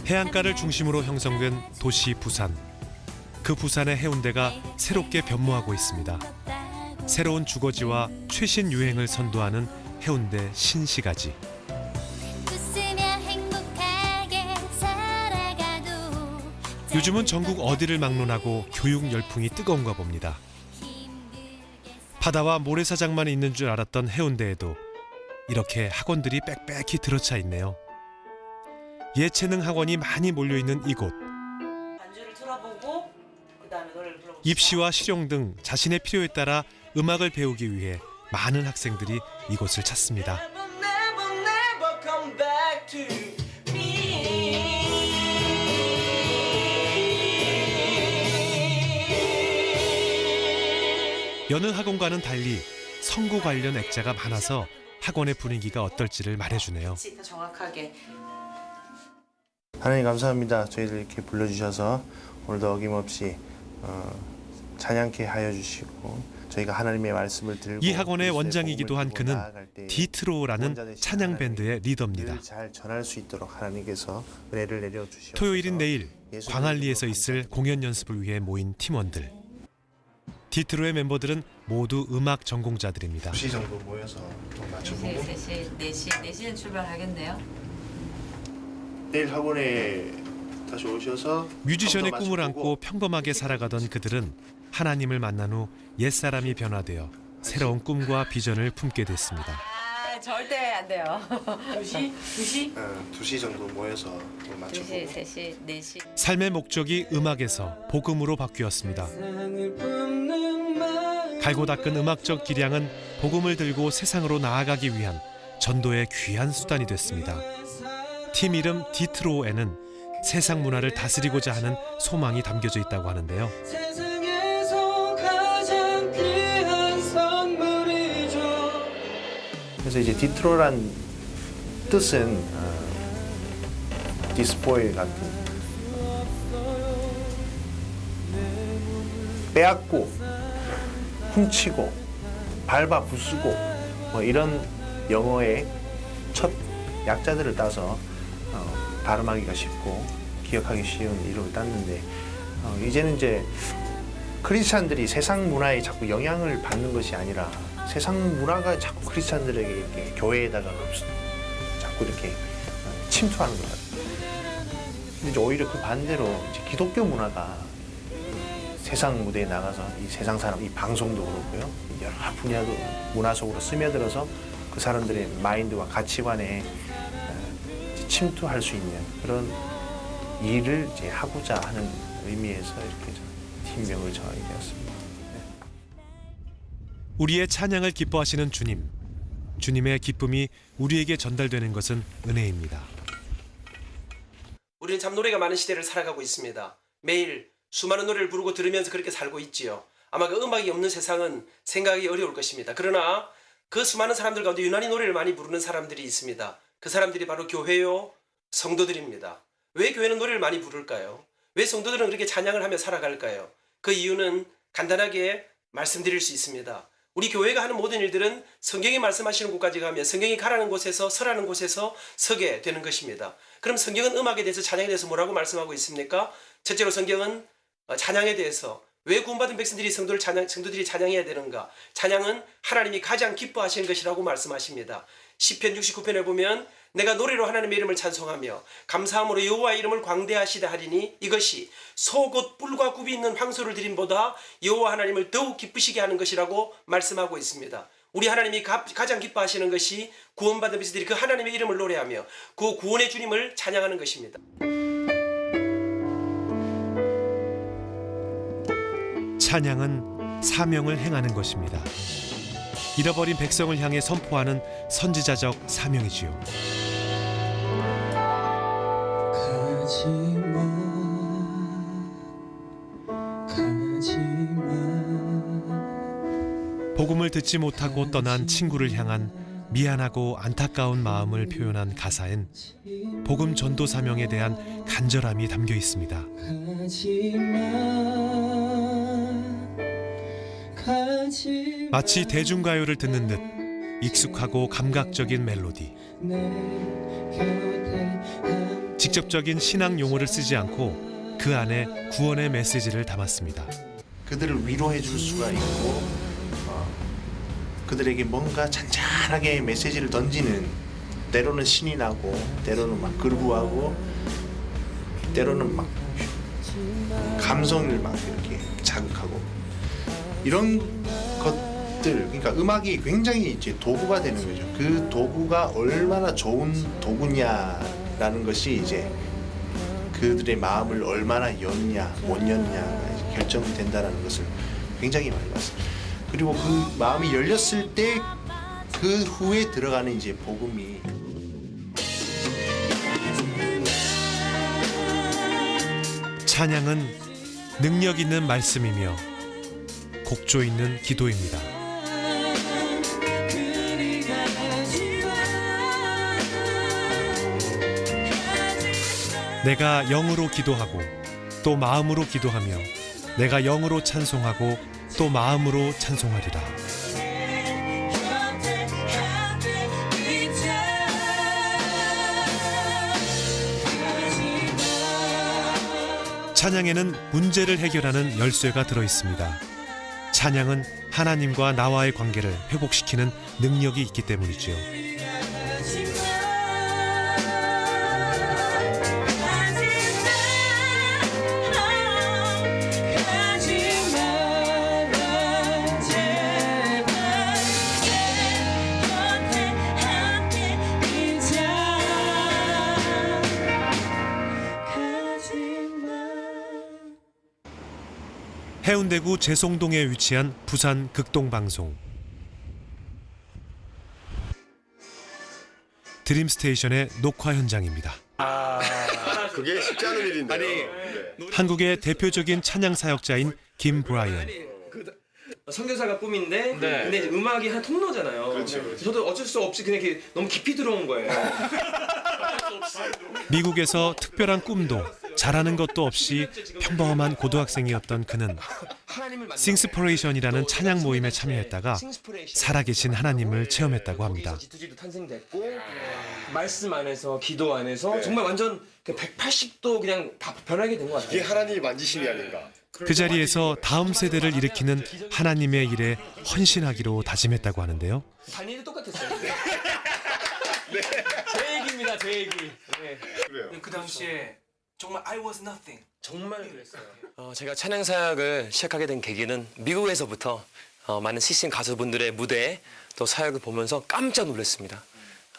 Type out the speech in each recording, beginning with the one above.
해안가를 중심으로 형성된 도시 부산. 그 부산의 해운대가 새롭게 변모하고 있습니다. 새로운 주거지와 최신 유행을 선도하는 해운대 신시가지. 요즘은 전국 어디를 막론하고 교육 열풍이 뜨거운가 봅니다. 바다와 모래사장만 있는 줄 알았던 해운대에도 이렇게 학원들이 빽빽히 들어차 있네요. 예체능 학원이 많이 몰려있는 이곳. 반주를 틀어보고 그다음에 노래를 불러봅시다. 입시와 실용 등 자신의 필요에 따라 음악을 배우기 위해 많은 학생들이 이곳을 찾습니다. Never, never come back to me. 여느 학원과는 달리 성구 관련 액자가 많아서 학원의 분위기가 어떨지를 말해주네요. 더 정확하게. 하나님 감사합니다. 저희들 이렇게 불러주셔서 오늘도 어김없이 찬양케 하여 주시고 저희가 하나님의 말씀을 들고 이 학원의 그리스도의 원장이기도 한 복음을 그는 들고 나아갈 때에 디트로라는 찬양 밴드의 리더입니다. 늘 잘 전할 수 있도록 하나님께서 은혜를 내려 주시옵소서. 토요일인 내일 광안리에서 있을 공연 연습을 위해 모인 팀원들. 디트로의 멤버들은 모두 음악 전공자들입니다. 2시 정도 모여서 좀 맞춰보고 3시, 4시는 출발하겠네요. 내일 학원에 다시 오셔서 뮤지션의 처음부터 꿈을 맞춰보고 안고 평범하게 살아가던 그들은 하나님을 만난 후 옛사람이 변화되어 새로운 꿈과 비전을 품게 됐습니다. 아, 절대 안 돼요. 2시? 2시? 2시 정도 모여서 또 2시, 맞춰보고 3시, 4시. 삶의 목적이 음악에서 복음으로 바뀌었습니다. 갈고 닦은 음악적 기량은 복음을 들고 세상으로 나아가기 위한 전도의 귀한 수단이 됐습니다. 팀 이름 디트로에는 세상 문화를 다스리고자 하는 소망이 담겨져 있다고 하는데요. 세상에서 가장 귀한 선물이죠. 그래서 이제 디트로란 뜻은 디스포일 같은 빼앗고 훔치고 밟아 부수고 뭐 이런 영어의 첫 약자들을 따서 발음하기가 쉽고 기억하기 쉬운 이름을 땄는데 이제는 이제 크리스찬들이 세상 문화에 자꾸 영향을 받는 것이 아니라 세상 문화가 자꾸 크리스찬들에게 이렇게 교회에다가 자꾸 이렇게 침투하는 것 같아요. 근데 이제 오히려 그 반대로 이제 기독교 문화가 세상 무대에 나가서 이 세상 사람, 이 방송도 그렇고요. 여러 분야도 문화 속으로 스며들어서 그 사람들의 마인드와 가치관에 침투할 수 있는 그런 일을 이제 하고자 하는 의미에서 이렇게 팀명을 정하게 되었습니다. 우리의 찬양을 기뻐하시는 주님. 주님의 기쁨이 우리에게 전달되는 것은 은혜입니다. 우리는 참 노래가 많은 시대를 살아가고 있습니다. 매일 수많은 노래를 부르고 들으면서 그렇게 살고 있지요. 아마 그 음악이 없는 세상은 생각하기 어려울 것입니다. 그러나 그 수많은 사람들 가운데 유난히 노래를 많이 부르는 사람들이 있습니다. 그 사람들이 바로 교회요, 성도들입니다. 왜 교회는 노래를 많이 부를까요? 왜 성도들은 그렇게 찬양을 하며 살아갈까요? 그 이유는 간단하게 말씀드릴 수 있습니다. 우리 교회가 하는 모든 일들은 성경이 말씀하시는 곳까지 가면 성경이 가라는 곳에서 서라는 곳에서 서게 되는 것입니다. 그럼 성경은 음악에 대해서 찬양에 대해서 뭐라고 말씀하고 있습니까? 첫째로 성경은 찬양에 대해서 왜 구원받은 백성들이 성도들이 찬양해야 되는가? 찬양은 하나님이 가장 기뻐하시는 것이라고 말씀하십니다. 시편 69편에 보면 내가 노래로 하나님의 이름을 찬송하며 감사함으로 여호와의 이름을 광대하시다 하리니 이것이 소 곧 뿔과 굽이 있는 황소를 드림보다 여호와 하나님을 더욱 기쁘시게 하는 것이라고 말씀하고 있습니다. 우리 하나님이 가장 기뻐하시는 것이 구원받은 백성들이 그 하나님의 이름을 노래하며 그 구원의 주님을 찬양하는 것입니다. 찬양은 사명을 행하는 것입니다. 잃어버린 백성을 향해 선포하는 선지자적 사명이지요. 복음을 듣지 못하고 떠난 친구를 향한 미안하고 안타까운 마음을 표현한 가사엔 복음 전도 사명에 대한 간절함이 담겨 있습니다. 마치 대중가요를 듣는 듯 익숙하고 감각적인 멜로디. 직접적인 신앙 용어를 쓰지 않고 그 안에 구원의 메시지를 담았습니다. 그들을 위로해 줄 수가 있고 그들에게 뭔가 잔잔하게 메시지를 던지는, 때로는 신이 나고 때로는 막 거부하고 때로는 막 감성을 막 이렇게 자극하고 이런 것들, 그러니까 음악이 굉장히 이제 도구가 되는 거죠. 그 도구가 얼마나 좋은 도구냐라는 것이 이제 그들의 마음을 얼마나 였냐 못 였냐가 이제 결정된다라는 것을 굉장히 많이 봤어요. 그리고 그 마음이 열렸을 때 그 후에 들어가는 이제 복음이 찬양은 능력 있는 말씀이며 곡조 있는 기도입니다. 내가 영으로 기도하고 또 마음으로 기도하며 내가 영으로 찬송하고 또 마음으로 찬송하리라. 찬양에는 문제를 해결하는 열쇠가 들어 있습니다. 찬양은 하나님과 나와의 관계를 회복시키는 능력이 있기 때문이지요. 해운대구 재송동에 위치한 부산 극동방송. 드림스테이션의 녹화 현장입니다. 그게 쉽지 않은 일인데요. 한국의 대표적인 찬양 사역자인 김 브라이언. 선교사가 꿈인데 근데 이제 음악이 한 통로잖아요. 그렇죠. 저도 어쩔 수 없이 그냥 이렇게 너무 깊이 들어온 거예요. 미국에서 특별한 꿈도 잘하는 것도 없이 평범한 고등학생이었던 그는 싱스퍼레이션이라는 찬양 모임에 참여했다가 살아계신 하나님을 체험했다고 합니다. G2G도 탄생됐고 말씀 안에서 기도 안에서 정말 완전 180도 그냥 다 변하게 된 것 같아요. 이게 하나님이 만지심이 아닌가. 그 자리에서 다음 세대를 일으키는 하나님의 일에 헌신하기로 다짐했다고 하는데요. 단일이 똑같았어요. 제 얘기입니다, 제 얘기. 네. 그래요. 그 당시에 정말 I was nothing. 정말 그랬어요. 제가 찬양 사역을 시작하게 된 계기는 미국에서부터 많은 CCM 가수분들의 무대 또 사역을 보면서 깜짝 놀랐습니다.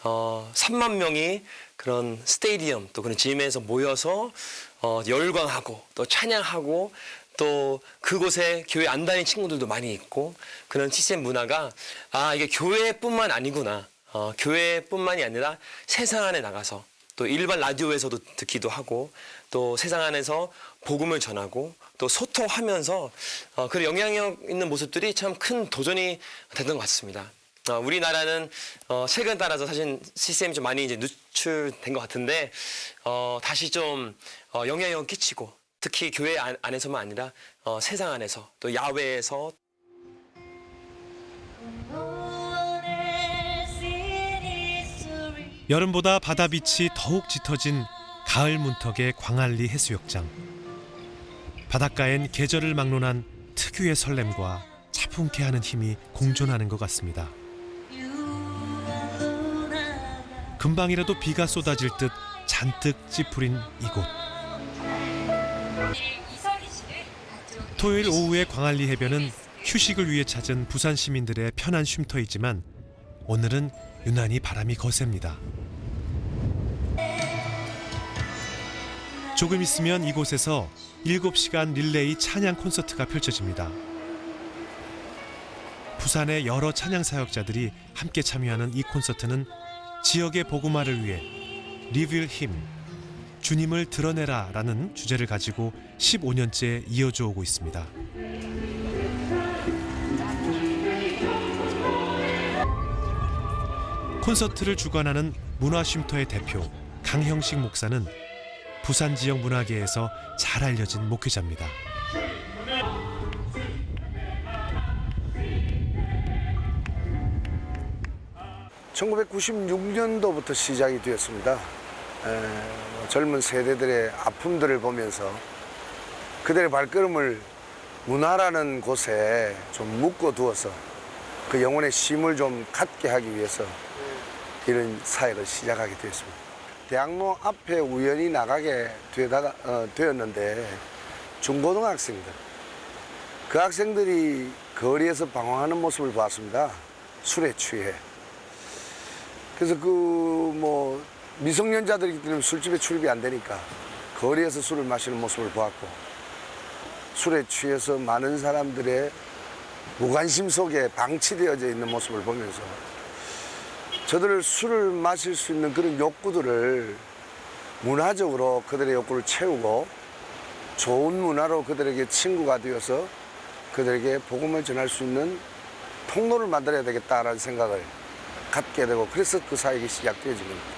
3만 명이 그런 스테디움 또 그런 짐에서 모여서 열광하고 또 찬양하고 또 그곳에 교회 안 다니는 친구들도 많이 있고 그런 CCM 문화가 이게 교회뿐만 아니구나. 교회뿐만이 아니라 세상 안에 나가서 또 일반 라디오에서도 듣기도 하고 또 세상 안에서 복음을 전하고 또 소통하면서 그런 영향력 있는 모습들이 참 큰 도전이 됐던 것 같습니다. 우리나라는 최근 따라서 사실 CCM이 좀 많이 이제 누출된 것 같은데 다시 좀 영향력을 끼치고 특히 교회 안에서만 아니라 세상 안에서 또 야외에서 여름보다 바다빛이 더욱 짙어진 가을 문턱의 광안리 해수욕장. 바닷가엔 계절을 막론한 특유의 설렘과 차분케 하는 힘이 공존하는 것 같습니다. 금방이라도 비가 쏟아질 듯 잔뜩 찌푸린 이곳. 토요일 오후의 광안리 해변은 휴식을 위해 찾은 부산 시민들의 편한 쉼터이지만 오늘은 유난히 바람이 거셉니다. 조금 있으면 이곳에서 7시간 릴레이 찬양 콘서트가 펼쳐집니다. 부산의 여러 찬양 사역자들이 함께 참여하는 이 콘서트는 지역의 복음화를 위해 Reveal Him, 주님을 드러내라 라는 주제를 가지고 15년째 이어져 오고 있습니다. 콘서트를 주관하는 문화쉼터의 대표 강형식 목사는 부산 지역 문화계에서 잘 알려진 목회자입니다. (1996년도부터) 시작이 되었습니다. 젊은 세대들의 아픔들을 보면서 그들의 발걸음을 문화라는 곳에 좀 묶어두어서 그 영혼의 쉼을 좀 갖게 하기 위해서 이런 사역을 시작하게 되었습니다. 대학로 앞에 우연히 나가게 되었는데 중고등학생들, 그 학생들이 거리에서 방황하는 모습을 봤습니다. 술에 취해. 그래서 미성년자들이기 때문에 술집에 출입이 안 되니까 거리에서 술을 마시는 모습을 보았고, 술에 취해서 많은 사람들의 무관심 속에 방치되어져 있는 모습을 보면서 저들을 술을 마실 수 있는 그런 욕구들을 문화적으로 그들의 욕구를 채우고 좋은 문화로 그들에게 친구가 되어서 그들에게 복음을 전할 수 있는 통로를 만들어야 되겠다라는 생각을 갖게 되고, 그래서 그 사역이 시작되어진 겁니다.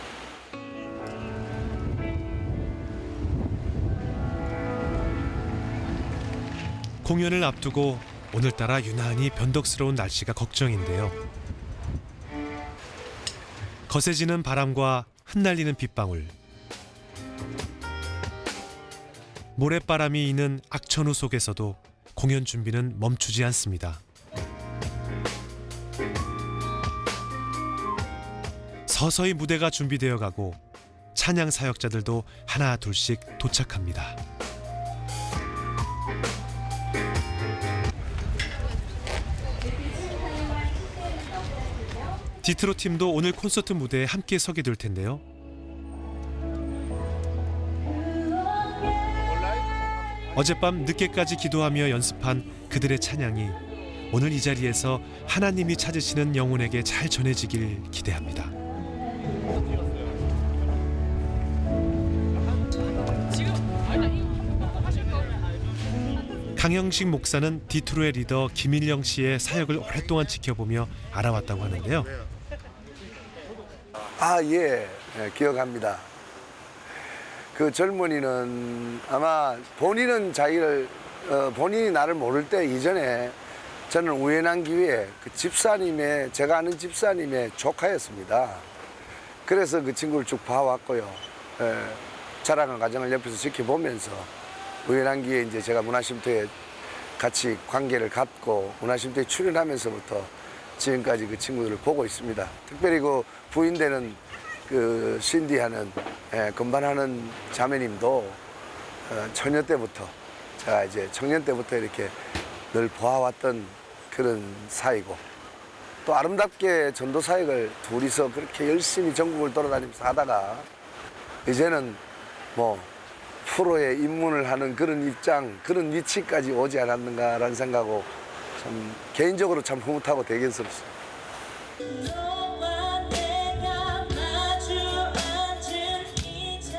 공연을 앞두고 오늘따라 유난히 변덕스러운 날씨가 걱정인데요. 거세지는 바람과 흩날리는 빗방울, 모래바람이 이는 악천후 속에서도 공연 준비는 멈추지 않습니다. 서서히 무대가 준비되어 가고 찬양 사역자들도 하나 둘씩 도착합니다. 디트로 팀도 오늘 콘서트 무대에 함께 서게 될 텐데요. 어젯밤 늦게까지 기도하며 연습한 그들의 찬양이 오늘 이 자리에서 하나님이 찾으시는 영혼에게 잘 전해지길 기대합니다. 강영식 목사는 디트로의 리더 김일영 씨의 사역을 오랫동안 지켜보며 알아왔다고 하는데요. 예, 기억합니다. 그 젊은이는 아마 본인은 본인이 나를 모를 때 이전에 저는 우연한 기회에 제가 아는 집사님의 조카였습니다. 그래서 그 친구를 쭉 봐왔고요. 자라는 과정을 옆에서 지켜보면서 우연한 기회에 이제 제가 문화쉼터에 같이 관계를 갖고 문화쉼터에 출연하면서부터 지금까지 그 친구들을 보고 있습니다. 특별히 그 부인되는 그 신디하는 건반하는 자매님도 처녀 때부터 제가 이제 청년 때부터 이렇게 늘 보아왔던 그런 사이고, 또 아름답게 전도 사역을 둘이서 그렇게 열심히 전국을 돌아다니면서 하다가 이제는 프로에 입문을 하는 그런 입장, 그런 위치까지 오지 않았는가라는 생각하고 참 개인적으로 참 흐뭇하고 대견스럽습니다.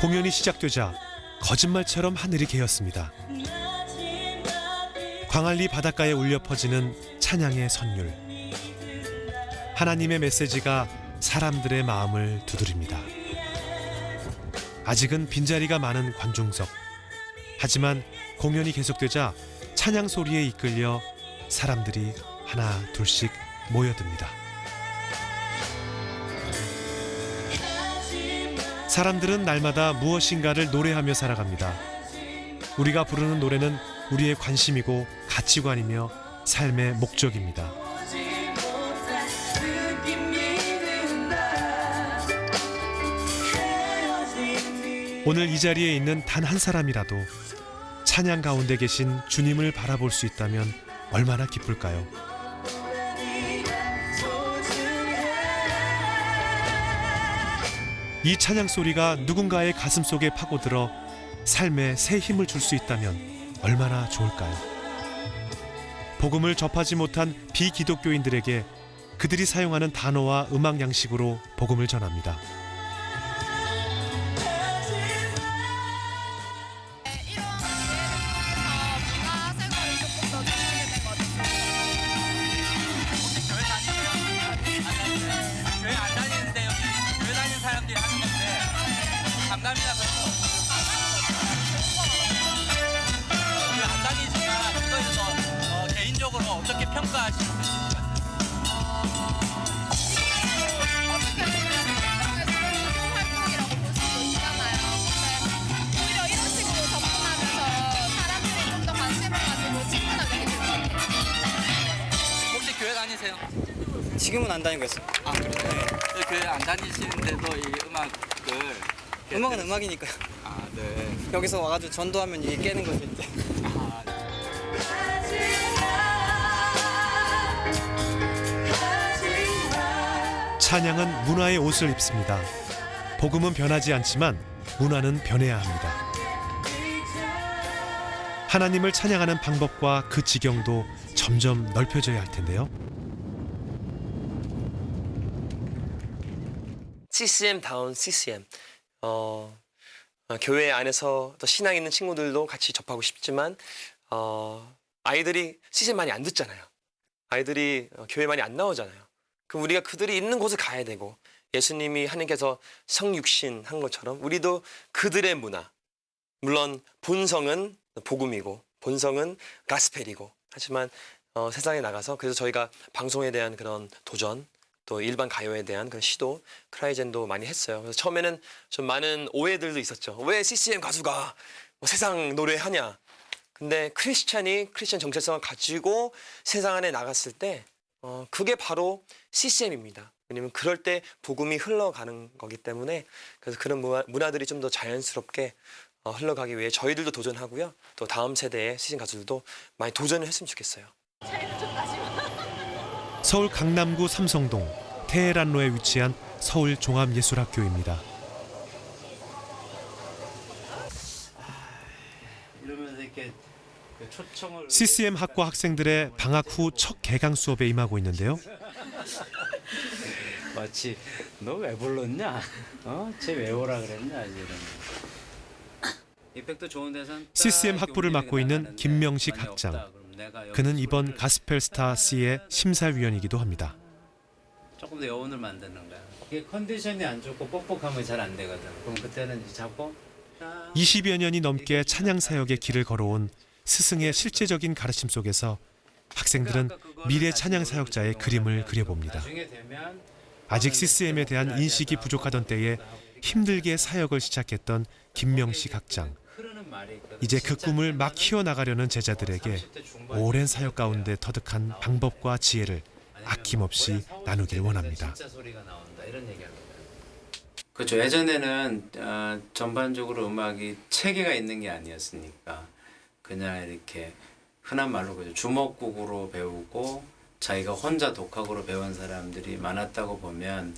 공연이 시작되자 거짓말처럼 하늘이 개었습니다. 광안리 바닷가에 울려 퍼지는 찬양의 선율. 하나님의 메시지가 사람들의 마음을 두드립니다. 아직은 빈자리가 많은 관중석. 하지만 공연이 계속되자 찬양 소리에 이끌려 사람들이 하나 둘씩 모여듭니다. 사람들은 날마다 무엇인가를 노래하며 살아갑니다. 우리가 부르는 노래는 우리의 관심이고 가치관이며 삶의 목적입니다. 오늘 이 자리에 있는 단 한 사람이라도 찬양 가운데 계신 주님을 바라볼 수 있다면 얼마나 기쁠까요? 이 찬양 소리가 누군가의 가슴 속에 파고들어 삶에 새 힘을 줄 수 있다면 얼마나 좋을까요? 복음을 접하지 못한 비기독교인들에게 그들이 사용하는 단어와 음악 양식으로 복음을 전합니다. 다니세요? 지금은 안 다니고 있어요. 아 그래요? 네. 그 안 다니시는데도 이 음악을 음악은 음악이니까요. 아 네. 여기서 와가지고 전도하면 이게 깨는 거죠 이제. 아, 찬양은 문화의 옷을 입습니다. 복음은 변하지 않지만 문화는 변해야 합니다. 하나님을 찬양하는 방법과 그 지경도 점점 넓혀져야 할 텐데요. CCM다운 CCM. 교회 안에서 또 신앙 있는 친구들도 같이 접하고 싶지만 아이들이 CCM 많이 안 듣잖아요. 아이들이 교회 많이 안 나오잖아요. 그럼 우리가 그들이 있는 곳에 가야 되고 예수님이 하나님께서 성육신 한 것처럼 우리도 그들의 문화, 물론 본성은 복음이고 본성은 가스펠이고 하지만 세상에 나가서 그래서 저희가 방송에 대한 그런 도전 또 일반 가요에 대한 그런 시도 크라이젠도 많이 했어요. 그래서 처음에는 좀 많은 오해들도 있었죠. 왜 CCM 가수가 뭐 세상 노래하냐. 근데 크리스찬 정체성을 가지고 세상 안에 나갔을 때 그게 바로 CCM입니다. 왜냐면 그럴 때 복음이 흘러가는 거기 때문에 그래서 그런 문화들이 좀 더 자연스럽게 흘러가기 위해 저희들도 도전하고요. 또 다음 세대의 CCM 가수들도 많이 도전을 했으면 좋겠어요. 서울 강남구 삼성동 테헤란로에 위치한 서울종합예술학교입니다. CCM 학과 학생들의 방학 후 첫 개강 수업에 임하고 있는데요. 마치 너 왜 불렀냐? 쟤 왜 오라 그랬냐 이제. 이펙트 좋은 데선 CCM 학부를 맡고 있는 김명식 학장. 그는 이번 가스펠 스타 C의 심사위원이기도 합니다. 조금 더 여운을 만드는 거야. 이게 컨디션이 안 좋고 뻑뻑하면 잘 안 되거든. 그럼 그때는 이제 잡고 20여 년이 넘게 찬양 사역의 길을 걸어온 스승의 실제적인 가르침 속에서 학생들은 미래 찬양 사역자의 그림을 그려봅니다. 아직 CCM에 대한 인식이 부족하던 때에 힘들게 사역을 시작했던 김명식 학장. 이제 그 꿈을 막 키워나가려는 제자들에게 오랜 사역 가운데 터득한 방법과 지혜를 아낌없이 나누길 원합니다. 그렇죠. 예전에는 전반적으로 음악이 체계가 있는 게 아니었으니까 그냥 이렇게 흔한 말로 그죠. 주먹국으로 배우고 자기가 혼자 독학으로 배운 사람들이 많았다고 보면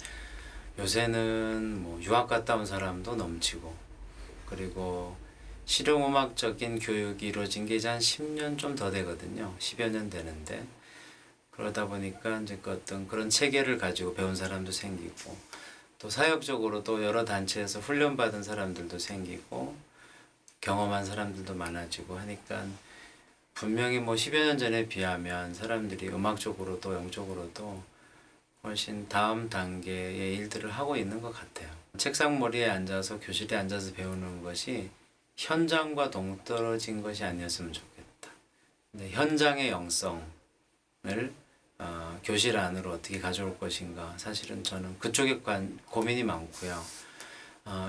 요새는 뭐 유학 갔다 온 사람도 넘치고 그리고 실용음악적인 교육이 이루어진 게 이제 한 10년 좀 더 되거든요. 10여 년 되는데 그러다 보니까 이제 어떤 그런 체계를 가지고 배운 사람도 생기고 또 사역적으로 또 여러 단체에서 훈련받은 사람들도 생기고 경험한 사람들도 많아지고 하니까 분명히 뭐 10여 년 전에 비하면 사람들이 음악적으로도 영적으로도 훨씬 다음 단계의 일들을 하고 있는 것 같아요. 책상머리에 앉아서 교실에 앉아서 배우는 것이 현장과 동떨어진 것이 아니었으면 좋겠다. 근데 현장의 영성을 교실 안으로 어떻게 가져올 것인가 사실은 저는 그쪽에 고민이 많고요.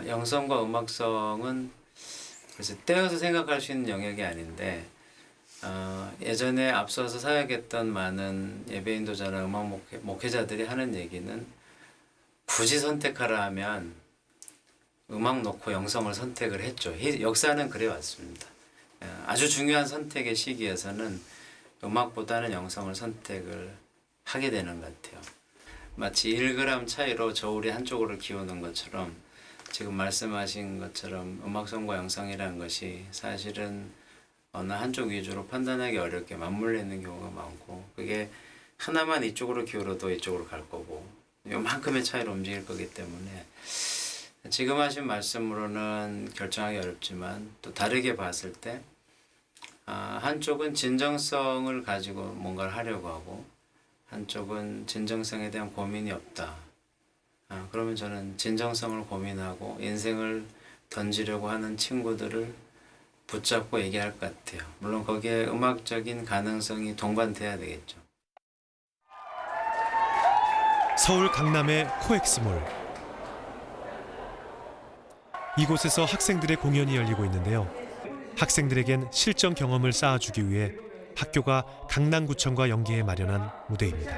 영성과 음악성은 그래서 떼어서 생각할 수 있는 영역이 아닌데 예전에 앞서서 사역했던 많은 예배인도자나 음악 목회자들이 하는 얘기는 굳이 선택하라 하면 음악 놓고 영성을 선택을 했죠. 역사는 그래 왔습니다. 아주 중요한 선택의 시기에서는 음악보다는 영성을 선택을 하게 되는 것 같아요. 마치 1g 차이로 저울이 한쪽으로 기우는 것처럼 지금 말씀하신 것처럼 음악성과 영성이라는 것이 사실은 어느 한쪽 위주로 판단하기 어렵게 맞물려 있는 경우가 많고 그게 하나만 이쪽으로 기울어도 이쪽으로 갈 거고 요만큼의 차이로 움직일 거기 때문에 지금 하신 말씀으로는 결정하기 어렵지만 또 다르게 봤을 때 한쪽은 진정성을 가지고 뭔가를 하려고 하고 한쪽은 진정성에 대한 고민이 없다. 그러면 저는 진정성을 고민하고 인생을 던지려고 하는 친구들을 붙잡고 얘기할 것 같아요. 물론 거기에 음악적인 가능성이 동반돼야 되겠죠. 서울 강남의 코엑스몰. 이곳에서 학생들의 공연이 열리고 있는데요. 학생들에겐 실전 경험을 쌓아주기 위해 학교가 강남구청과 연계해 마련한 무대입니다.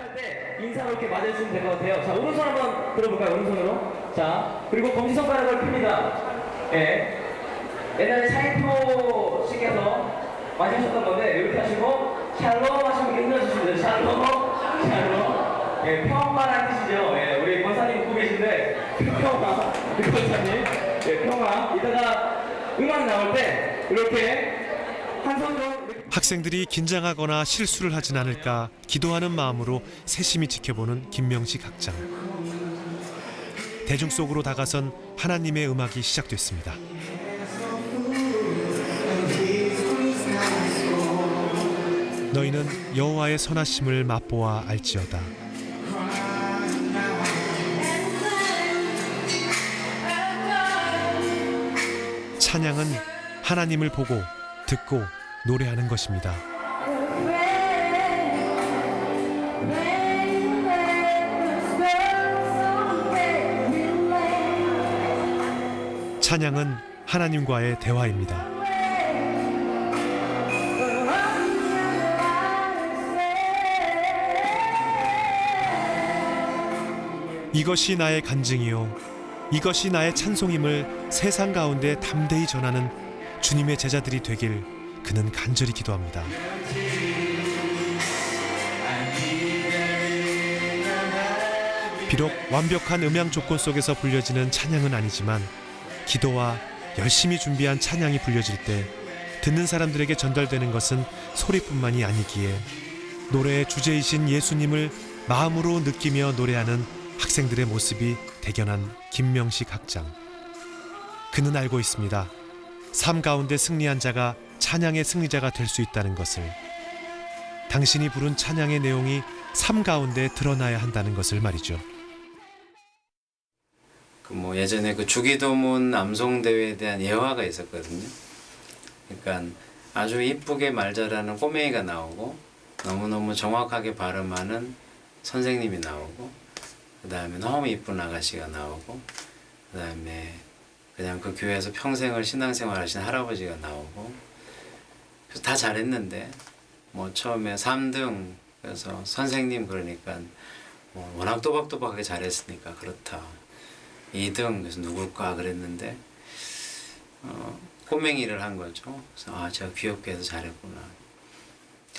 인사로 이렇게 맞아주시면 될 것 같아요. 자, 오른손 한번 들어볼까요? 오른손으로. 자, 그리고 검지손가락을 핍니다. 예. 옛날에 차이토 씨께서 맞으셨던 건데 이렇게 하시고 샬롬 하시면 힘내주시면 돼요. 샬롬. 예, 평화라는 뜻이죠. 예, 우리 권사님 듣고 계신데 평화, 우리 권사님. 예, 평화. 이따가 음악 나올 때 이렇게 한 손으로 학생들이 긴장하거나 실수를 하진 않을까 기도하는 마음으로 세심히 지켜보는 김명식 학장. 대중 속으로 다가선 하나님의 음악이 시작됐습니다. 너희는 여호와의 선하심을 맛보아 알지어다. 찬양은 하나님을 보고 듣고 노래하는 것입니다. 찬양은 하나님과의 대화입니다. 이것이 나의 간증이요 이것이 나의 찬송임을 세상 가운데 담대히 전하는 주님의 제자들이 되길 그는 간절히 기도합니다. 비록 완벽한 음향 조건 속에서 불려지는 찬양은 아니지만 기도와 열심히 준비한 찬양이 불려질 때 듣는 사람들에게 전달되는 것은 소리뿐만이 아니기에 노래의 주제이신 예수님을 마음으로 느끼며 노래하는 학생들의 모습이 대견한 김명식 학장. 그는 알고 있습니다. 삶 가운데 승리한 자가 찬양의 승리자가 될 수 있다는 것을. 당신이 부른 찬양의 내용이 삶 가운데 드러나야 한다는 것을 말이죠. 예전에 그 주기도문 암송 대회에 대한 예화가 있었거든요. 그러니까 아주 이쁘게 말 잘하는 꼬맹이가 나오고 너무너무 정확하게 발음하는 선생님이 나오고 그 다음에 너무 이쁜 아가씨가 나오고 그 다음에 그냥 그 교회에서 평생을 신앙생활 하신 할아버지가 나오고 그래서 다 잘했는데 처음에 3등 그래서 선생님 그러니까 워낙 또박또박하게 잘했으니까 그렇다. 2등 그래서 누굴까 그랬는데 꼬맹이를 한 거죠. 그래서 제가 귀엽게 해서 잘했구나.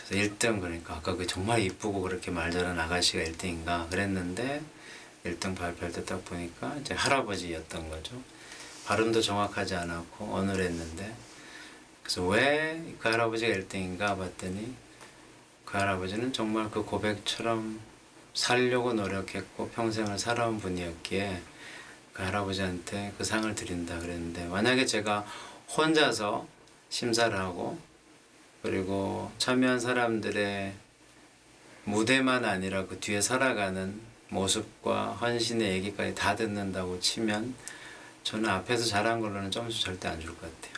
그래서 1등 그러니까 아까 그 정말 이쁘고 그렇게 말 잘하는 아가씨가 1등인가 그랬는데 1등 발표할 때 딱 보니까 이제 할아버지였던 거죠. 발음도 정확하지 않았고 어눌했는데 그래서 왜 그 할아버지가 1등인가 봤더니 그 할아버지는 정말 그 고백처럼 살려고 노력했고 평생을 살아온 분이었기에 그 할아버지한테 그 상을 드린다 그랬는데 만약에 제가 혼자서 심사를 하고 그리고 참여한 사람들의 무대만 아니라 그 뒤에 살아가는 모습과 헌신의 얘기까지 다 듣는다고 치면 저는 앞에서 잘한 걸로는 점수 절대 안 줄 것 같아요.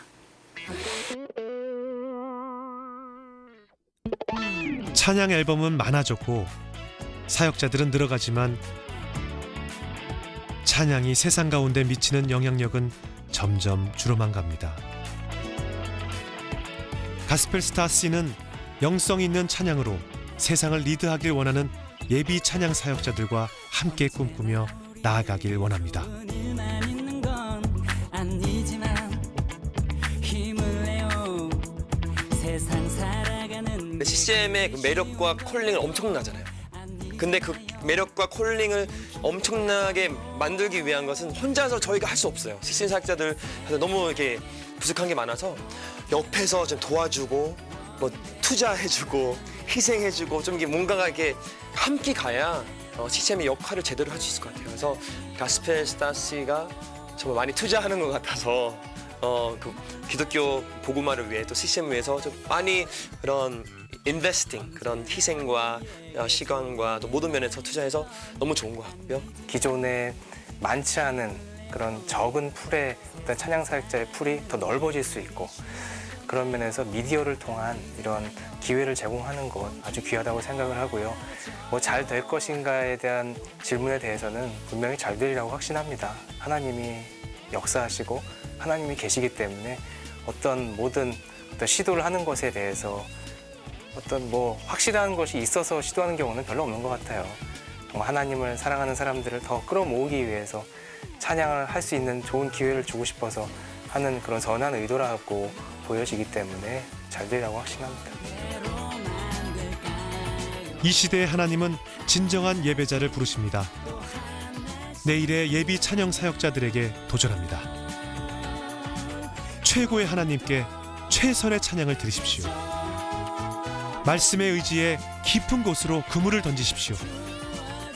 찬양 앨범은 많아졌고 사역자들은 늘어가지만 찬양이 세상 가운데 미치는 영향력은 점점 줄어만 갑니다. 가스펠 스타 C는 영성 있는 찬양으로 세상을 리드하길 원하는 예비 찬양 사역자들과 함께 꿈꾸며 나아가길 원합니다. CCM의 그 매력과 콜링은 엄청나잖아요. 근데 그 매력과 콜링을 엄청나게 만들기 위한 것은 혼자서 저희가 할 수 없어요. CCM 사역자들 너무 이렇게 부족한 게 많아서 옆에서 좀 도와주고 투자해주고 희생해주고 좀 이게 뭔가가 이렇게 함께 가야 CCM의 역할을 제대로 할 수 있을 것 같아요. 그래서 가스펠 스타 C가 정말 많이 투자하는 것 같아서 그 기독교 복음화를 위해 또 CCM을 위해서 좀 많이 그런 인베스팅 그런 희생과 시간과 또 모든 면에서 투자해서 너무 좋은 것 같고요. 기존에 많지 않은 그런 적은 풀의 어떤 찬양 사역자의 풀이 더 넓어질 수 있고 그런 면에서 미디어를 통한 이런 기회를 제공하는 것 아주 귀하다고 생각을 하고요. 잘 될 것인가에 대한 질문에 대해서는 분명히 잘 되리라고 확신합니다. 하나님이 역사하시고 하나님이 계시기 때문에 어떤 모든 시도를 하는 것에 대해서 어떤 뭐 확실한 것이 있어서 시도하는 경우는 별로 없는 것 같아요. 정말 하나님을 사랑하는 사람들을 더 끌어모으기 위해서 찬양을 할 수 있는 좋은 기회를 주고 싶어서 하는 그런 선한 의도라고 보여지기 때문에 잘 되리라고 확신합니다. 이 시대의 하나님은 진정한 예배자를 부르십니다. 내일의 예비 찬양 사역자들에게 도전합니다. 최고의 하나님께 최선의 찬양을 드리십시오. 말씀의 의지에 깊은 곳으로 그물을 던지십시오.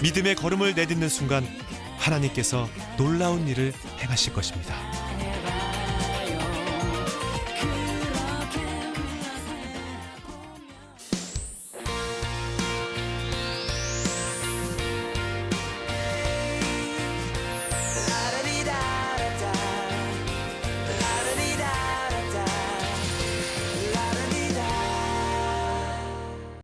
믿음의 걸음을 내딛는 순간 하나님께서 놀라운 일을 행하실 것입니다.